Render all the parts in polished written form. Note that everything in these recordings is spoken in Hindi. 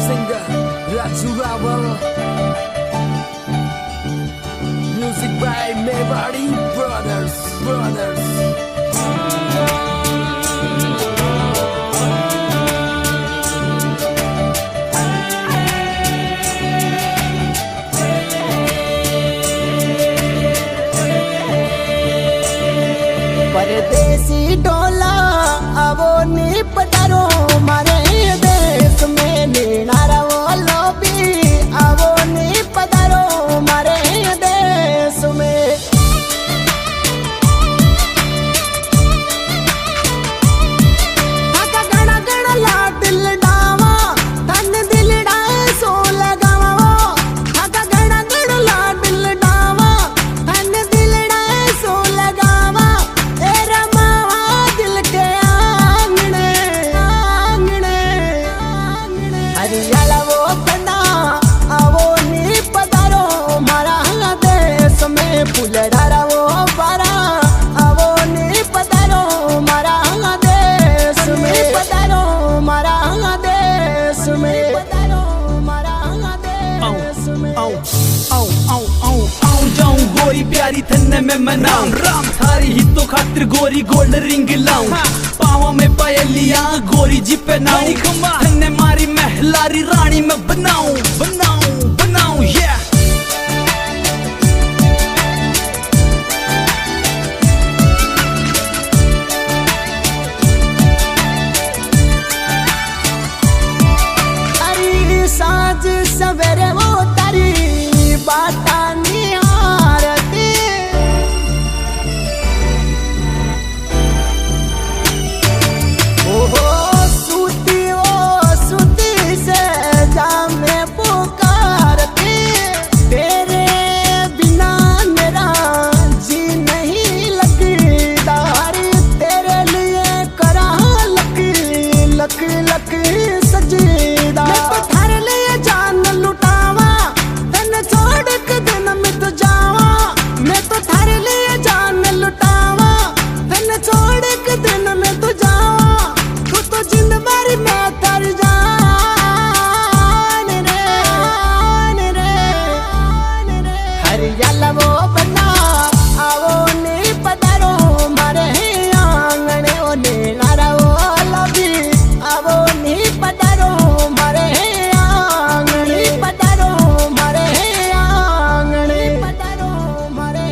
Singer Raju Rawal, music by Mewari Brothers. परदेसी डोला आवो नी पधारो मारे देश में नीनारा वो लोबी आवो नी पधारो मारे देश में। आका गणा गणा लाडिल डावा तन दिल डाए सो लगावा वो। आका गणा गणा लाडिल डावा तन दिल डाए सो लगावा। हरियाला वो बना आवो नी पधारो मारा देश में। फुलडारा वो बारा आवो नी पधारो मारा देश में। पधारो मारा देश में। पधारो मारा देश में। जाऊं गोरी प्यारी थन्ने में मनाऊं राम थारी ही तो खातिर गोरी गोल्ड रिंग लाऊं। पाँव में पायलिया गोरी जी पे नाऊं। थन्ने मारी महलारी रानी में बनाऊं yeah। अरे साँझ सवेरे वो तारी बाटा निहारती। ओहो सूती से जामे पुकारती। तेरे बिना मेरा जी नहीं लगता। तेरे लिए करा लक सजीदा। मैं तो थारे लिए जान लुटावा तन छोड़ के दिन में तो जावा। मैं तो थारे लिए जान लुटावा तन छोड़ के दिन में तो जावा। तू तो जिंद मारी मैं तर जान रे। हरियाला वो बना आवो नी पधारो मारे आंगने। ओ नीनारा वो लबी आवो नी पधारो मारे आंगने। पधारो मारे आंगने। पधारो मारे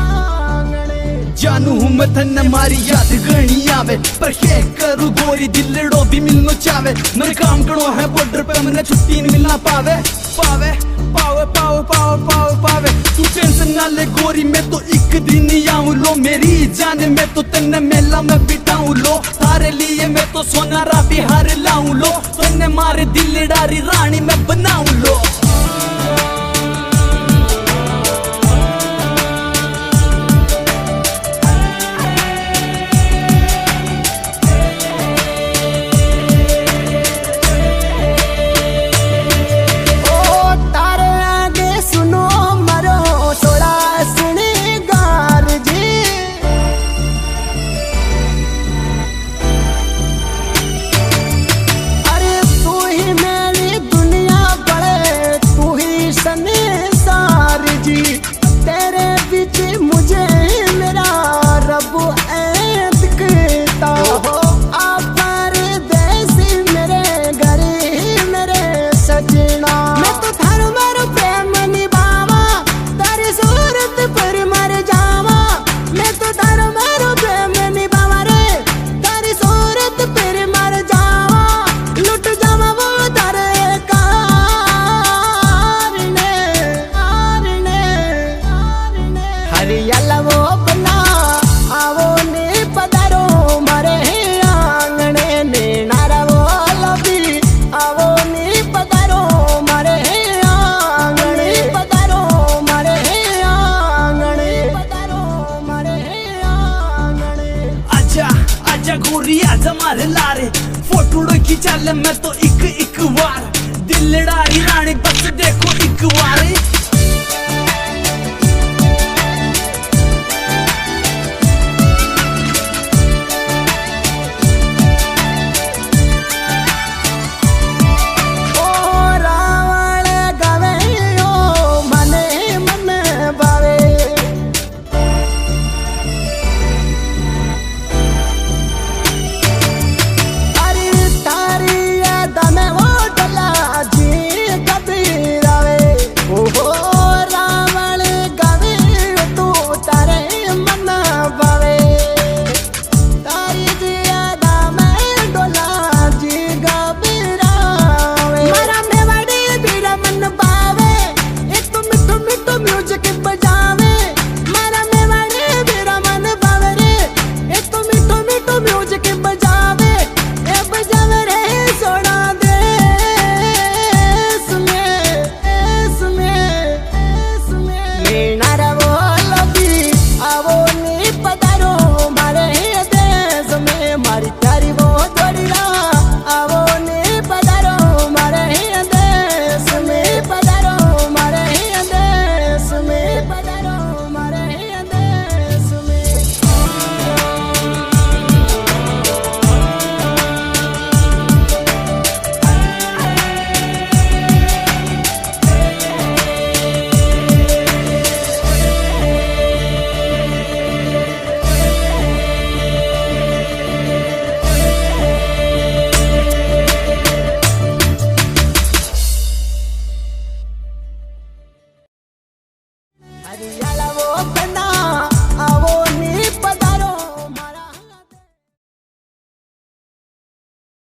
आंगने। जानू हूँ मैं थन्ने मारी याद गणी आवे पर क्या करूँ गोरी दिलड़ो भी मिलनो चावे। मेरे काम करो है बॉर्डर पे मैंने छुट्टी नहीं मिलना पावे। तू टेंशन ना ले गोरी मैं तो एक दिन ही आऊं लो। मेरी जान में तो तन्ने मेला में बिताऊं लो। तारे लिए मैं तो सोनारा बिहार लाऊं लो। तन्ने मारे दिलडारी रानी में बनाऊं लो। मुझे मेरा रब दिखता हो। आप परदेसी मेरे घर मेरे सजना। मैं तो थार मारो प्रेम निभावा तारी सूरत पर मर जावा। मैं तो थार मारो प्रेम निभावा रे तारी सूरत पर मर जावा। लुट जावा वो तारे कारने। हरियाला वो बना आवो नी पधारो मारे आंगने। नीनारा वो लबी आवो नी पधारो मारे आंगने। पधारो मारे आंगने। पधारो मारे आंगने। आजा गोरी आजा मारे लारे फोटो खिंचा ले मैं तो एक बार। दिलडारी रानी बस देखो एक बार।